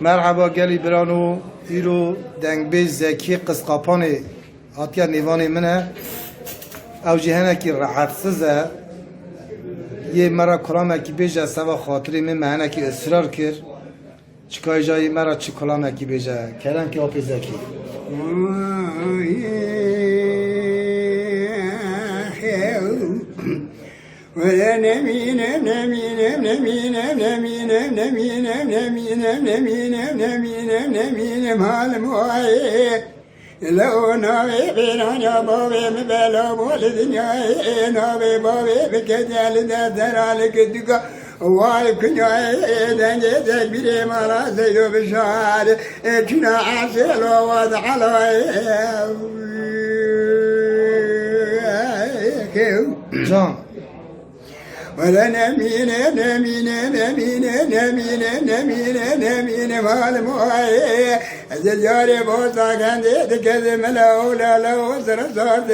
مرحبا گلی برانو ایرو دنگبیج زکی قسقاپانی هاتیا نیوانی منه او جهنه کی راحت سزه یه مرا کلامه کی بیجه سوا خاطری من معنی کی اصرار کر چکای جایی مرا چی کلامه کی بیجه کلام کی آپی زکی ولا نمين نمين نمين نمين نمين نمين نمين نمين نمين مال موعي لو نبي بينا بابي مبلا مول الدنيا نبي بابي بكتال دار عليك الدقا وعليك نعي دنجي تكبير مرا زيدو بشار اتنا عسل ووضع جان ولا نمين نمين نمين نمين نمين نمين مال موعي الجاري بوسا كان كذا ملا ولا لو سر صار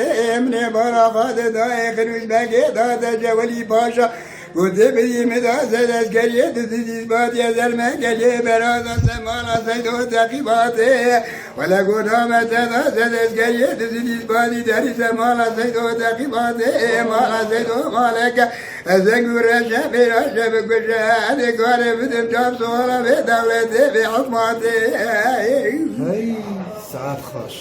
من برافات دايق مش باقي دادا جولي باشا قلت بدي مدازة عسكرية تزيد بات يا زلمة قلي برازة سمانا سيدو تقيباتي ولا قدامة تزازة عسكرية تزيد بات داري سمانا سيدو تقيباتي مالا سيدو مالك الزنقور رشا في رشا بكشا هذه قارة بدم جاب صورة في دولتي في حكماتي هاي ساعات خوش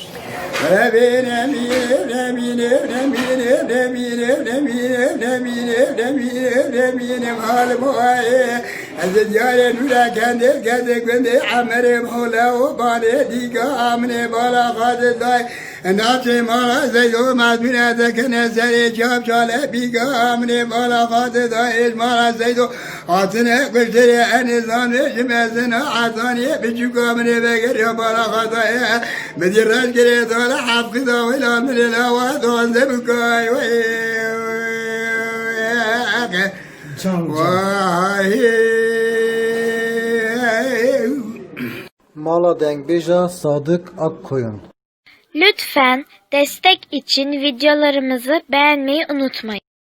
نمين نمين نمين نمين نمين نمين نمين نمين نمين مال موعي الزجاج نولا كندل كندل كندل عمر مولا وبالي ديكا من بالا خالد داي ناتي مالا زيدو مدمنة تكنا سري جاب شالة بيكا من بالا خالد داي مالا زيدو عطنا قشتري النظام شمسنا عطاني بجوكا من بقر بالا خالد مدير رجلي طالع حافظه ولا من الهوى دون زبكاي مالا دنگبیجا Sadık Akkoyun. Lütfen destek için videolarımızı beğenmeyi unutmayın.